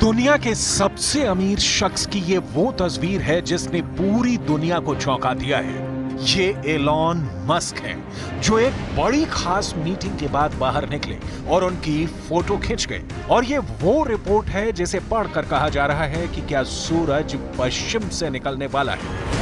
दुनिया के सबसे अमीर शख्स की ये वो तस्वीर है जिसने पूरी दुनिया को चौंका दिया है। ये एलॉन मस्क हैं, जो एक बड़ी खास मीटिंग के बाद बाहर निकले और उनकी फोटो खींच गए। और ये वो रिपोर्ट है जिसे पढ़कर कहा जा रहा है कि क्या सूरज पश्चिम से निकलने वाला है।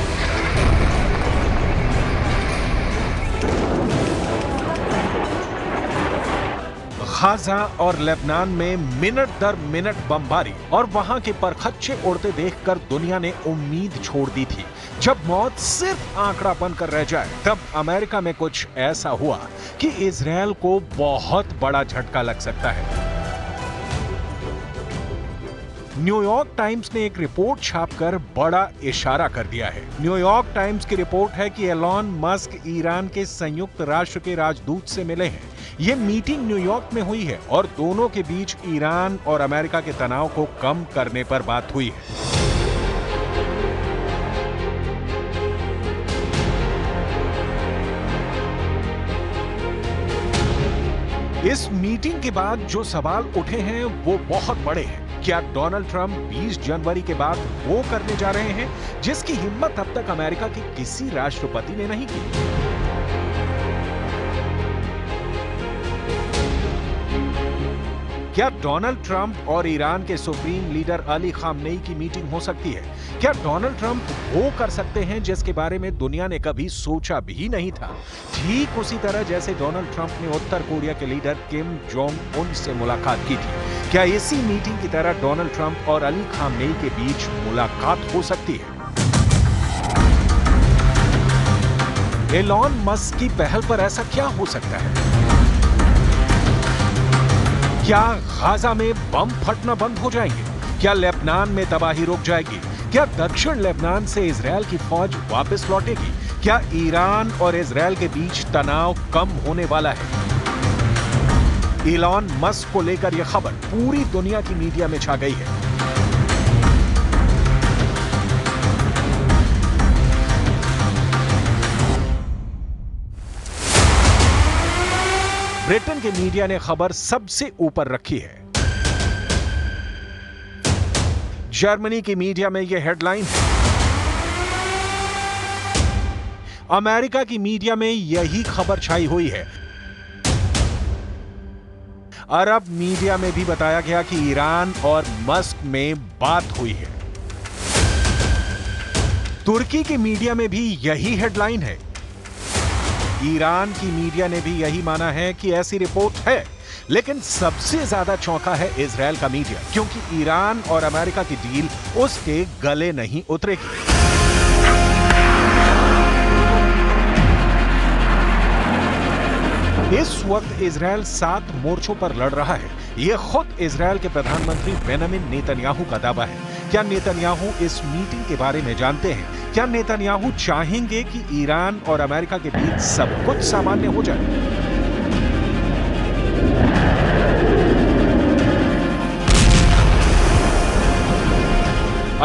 गाजा और लेबनान में मिनट दर मिनट बमबारी और वहां के परखच्चे उड़ते देखकर दुनिया ने उम्मीद छोड़ दी थी। जब मौत सिर्फ आंकड़ा बनकर रह जाए, तब अमेरिका में कुछ ऐसा हुआ कि इजरायल को बहुत बड़ा झटका लग सकता है। न्यूयॉर्क टाइम्स ने एक रिपोर्ट छापकर बड़ा इशारा कर दिया है। न्यूयॉर्क टाइम्स की रिपोर्ट है कि एलॉन मस्क ईरान के संयुक्त राष्ट्र के राजदूत से मिले हैं। ये मीटिंग न्यूयॉर्क में हुई है और दोनों के बीच ईरान और अमेरिका के तनाव को कम करने पर बात हुई है। इस मीटिंग के बाद जो सवाल उठे हैं वो बहुत बड़े हैं। क्या डोनाल्ड ट्रंप 20 जनवरी के बाद वो करने जा रहे हैं जिसकी हिम्मत अब तक अमेरिका के किसी राष्ट्रपति ने नहीं की? क्या डोनाल्ड ट्रंप और ईरान के सुप्रीम लीडर अली खामनेई की मीटिंग हो सकती है? क्या डोनाल्ड ट्रंप वो कर सकते हैं जिसके बारे में दुनिया ने कभी सोचा भी नहीं था? ठीक उसी तरह जैसे डोनाल्ड ट्रंप ने उत्तर कोरिया के लीडर किम जोंग उन से मुलाकात की थी। क्या इसी मीटिंग की तरह डोनाल्ड ट्रंप और अली खामनेई के बीच मुलाकात हो सकती है? एलॉन मस्क की पहल पर ऐसा क्या हो सकता है? क्या गाजा में बम फटना बंद हो जाएंगे? क्या लेबनान में तबाही रुक जाएगी? क्या दक्षिण लेबनान से इजरायल की फौज वापस लौटेगी? क्या ईरान और इजरायल के बीच तनाव कम होने वाला है? एलॉन मस्क को लेकर यह खबर पूरी दुनिया की मीडिया में छा गई है। ब्रिटेन के मीडिया ने खबर सबसे ऊपर रखी है। जर्मनी की मीडिया में यह हेडलाइन है। अमेरिका की मीडिया में यही खबर छाई हुई है। अरब मीडिया में भी बताया गया कि ईरान और मस्क में बात हुई है। तुर्की की मीडिया में भी यही हेडलाइन है। ईरान की मीडिया ने भी यही माना है कि ऐसी रिपोर्ट है। लेकिन सबसे ज्यादा चौंका है इजरायल का मीडिया, क्योंकि ईरान और अमेरिका की डील उसके गले नहीं उतरेगी। इस वक्त इजरायल 7 मोर्चों पर लड़ रहा है। यह खुद इजरायल के प्रधानमंत्री बेंजामिन नेतन्याहू का दावा है। क्या नेतन्याहू इस मीटिंग के बारे में जानते हैं? क्या नेतन्याहू चाहेंगे कि ईरान और अमेरिका के बीच सब कुछ सामान्य हो जाए?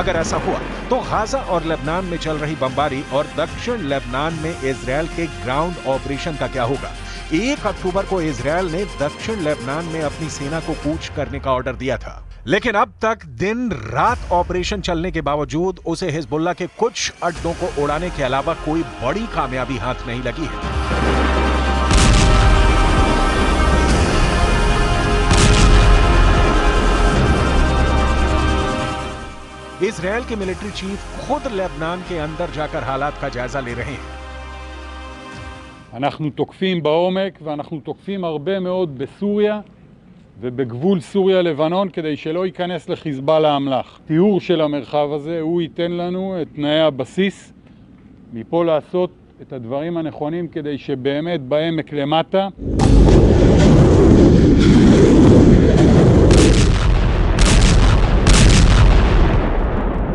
अगर ऐसा हुआ तो गाजा और लेबनान में चल रही बमबारी और दक्षिण लेबनान में इजरायल के ग्राउंड ऑपरेशन का क्या होगा? 1 अक्टूबर को इजरायल ने दक्षिण लेबनान में अपनी सेना को कूच करने का ऑर्डर दिया था, लेकिन अब तक दिन रात ऑपरेशन चलने के बावजूद उसे हिजबुल्लाह के कुछ अड्डों को उड़ाने के अलावा कोई बड़ी कामयाबी हाथ नहीं लगी है। इजरायल के मिलिट्री चीफ खुद लेबनान के अंदर जाकर हालात का जायजा ले रहे हैं। אנחנו תוקפים בעומק ואנחנו תוקפים הרבה מאוד בסוריה ובגבול סוריה-לבנון כדי שלא ייכנס לחיזבאללה אמל"ח. תיאור של המרחב הזה הוא ייתן לנו את תנאי הבסיס מפה לעשות את הדברים הנכונים כדי שבאמת בעמק למטה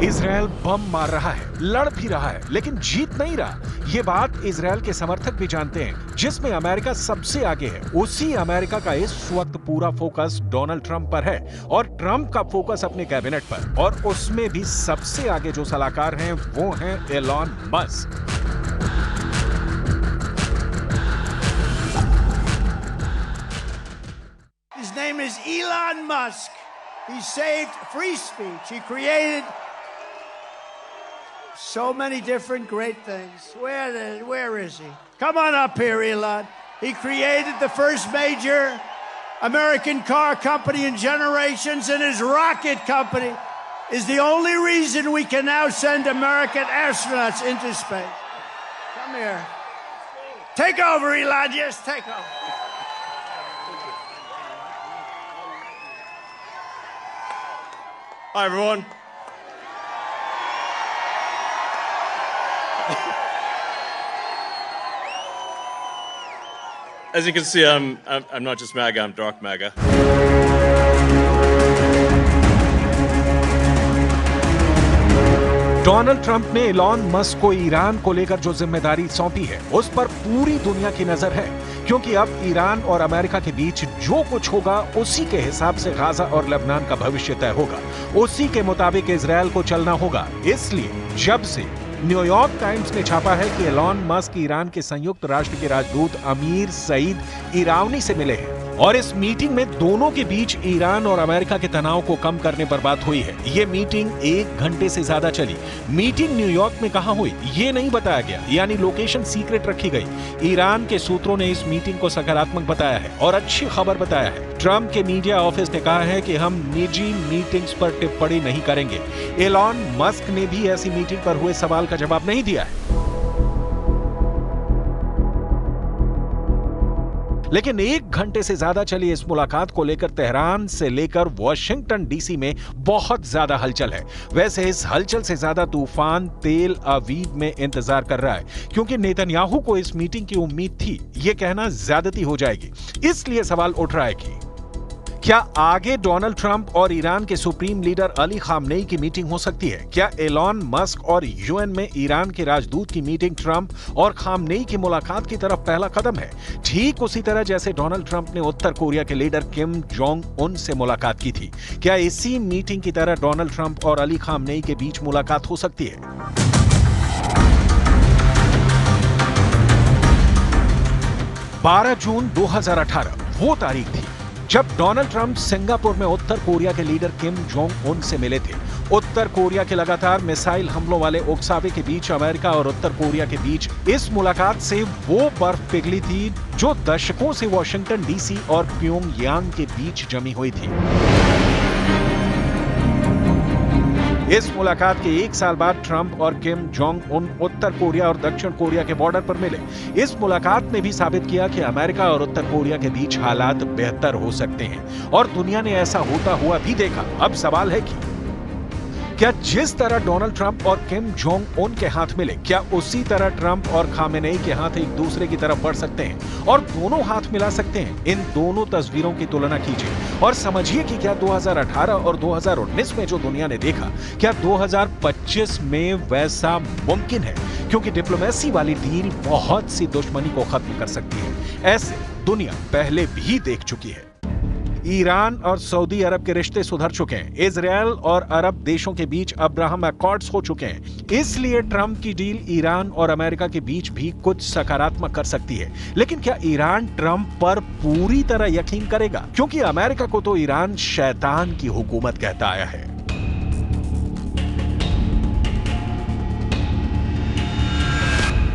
इजरायल बम मार रहा है, लड़ भी रहा है, लेकिन जीत नहीं रहा। ये बात इजरायल के समर्थक भी जानते हैं, जिसमें अमेरिका सबसे आगे है। उसी अमेरिका का इस वक्त पूरा फोकस डोनाल्ड ट्रंप पर है और ट्रंप का फोकस अपने कैबिनेट पर, और उसमें भी सबसे आगे जो सलाहकार हैं वो हैं Elon Musk. His name is Elon Musk. He saved free speech. He created so many different great things. Where is he? Come on up here, Elon. He created the first major American car company in generations, and his rocket company is the only reason we can now send American astronauts into space. Come here. Take over, Elon. Yes, take over. Hi, everyone. As you can see, I'm not just MAGA, I'm dark MAGA. Donald Trump ने Elon Musk को Iran को लेकर जो जिम्मेदारी सौंपी है उस पर पूरी दुनिया की नजर है, क्योंकि अब ईरान और अमेरिका के बीच जो कुछ होगा उसी के हिसाब से गाजा और लेबनान का भविष्य तय होगा, उसी के मुताबिक इजरायल को चलना होगा। इसलिए जब से न्यूयॉर्क टाइम्स ने छापा है कि एलॉन मस्क ईरान के संयुक्त राष्ट्र के राजदूत अमीर सईद इरावनी से मिले हैं और इस मीटिंग में दोनों के बीच ईरान और अमेरिका के तनाव को कम करने पर बात हुई है। ये मीटिंग 1 घंटे से ज्यादा चली। मीटिंग न्यूयॉर्क में कहां हुई ये नहीं बताया गया, यानी लोकेशन सीक्रेट रखी गई। ईरान के सूत्रों ने इस मीटिंग को सकारात्मक बताया है और अच्छी खबर बताया है। ट्रंप के मीडिया ऑफिस ने कहा है कि हम निजी मीटिंग्स पर टिप्पणी नहीं करेंगे। एलॉन मस्क ने भी ऐसी मीटिंग पर हुए सवाल का जवाब नहीं दिया है। लेकिन 1 घंटे से ज्यादा चली इस मुलाकात को लेकर तेहरान से लेकर वॉशिंगटन डीसी में बहुत ज्यादा हलचल है। वैसे इस हलचल से ज्यादा तूफान तेल अवीव में इंतजार कर रहा है, क्योंकि नेतन्याहू को इस मीटिंग की उम्मीद थी। यह कहना ज्यादती हो जाएगी, इसलिए सवाल उठ रहा है कि क्या आगे डोनाल्ड ट्रंप और ईरान के सुप्रीम लीडर अली खामनेई की मीटिंग हो सकती है? क्या एलॉन मस्क और यूएन में ईरान के राजदूत की मीटिंग ट्रंप और खामनेई की मुलाकात की तरफ पहला कदम है? ठीक उसी तरह जैसे डोनाल्ड ट्रंप ने उत्तर कोरिया के लीडर किम जोंग उन से मुलाकात की थी, क्या इसी मीटिंग की तरह डोनाल्ड ट्रंप और अली खामनेई के बीच मुलाकात हो सकती है? 12 जून 2018 वो तारीख थी जब डोनाल्ड ट्रंप सिंगापुर में उत्तर कोरिया के लीडर किम जोंग उन से मिले थे। उत्तर कोरिया के लगातार मिसाइल हमलों वाले उकसावे के बीच अमेरिका और उत्तर कोरिया के बीच इस मुलाकात से वो बर्फ पिघली थी जो दशकों से वॉशिंगटन डीसी और प्योंगयांग के बीच जमी हुई थी। इस मुलाकात के 1 साल बाद ट्रंप और किम जोंग उन उत्तर कोरिया और दक्षिण कोरिया के बॉर्डर पर मिले। इस मुलाकात ने भी साबित किया कि अमेरिका और उत्तर कोरिया के बीच हालात बेहतर हो सकते हैं और दुनिया ने ऐसा होता हुआ भी देखा। अब सवाल है कि क्या जिस तरह डोनाल्ड ट्रंप और किम जोंग उन के हाथ मिले, क्या उसी तरह ट्रंप और खामेनेई के हाथ एक दूसरे की तरफ बढ़ सकते हैं और दोनों हाथ मिला सकते हैं? इन दोनों तस्वीरों की तुलना कीजिए और समझिए कि क्या 2018 और 2019 में जो दुनिया ने देखा, क्या 2025 में वैसा मुमकिन है? क्योंकि डिप्लोमेसी वाली डील बहुत सी दुश्मनी को खत्म कर सकती है। ऐसे दुनिया पहले भी देख चुकी है। ईरान और सऊदी अरब के रिश्ते सुधर चुके हैं। इजरायल और अरब देशों के बीच अब्राहम अकॉर्ड्स हो चुके हैं। इसलिए ट्रंप की डील ईरान और अमेरिका के बीच भी कुछ सकारात्मक कर सकती है। लेकिन क्या ईरान ट्रंप पर पूरी तरह यकीन करेगा? क्योंकि अमेरिका को तो ईरान शैतान की हुकूमत कहता आया है।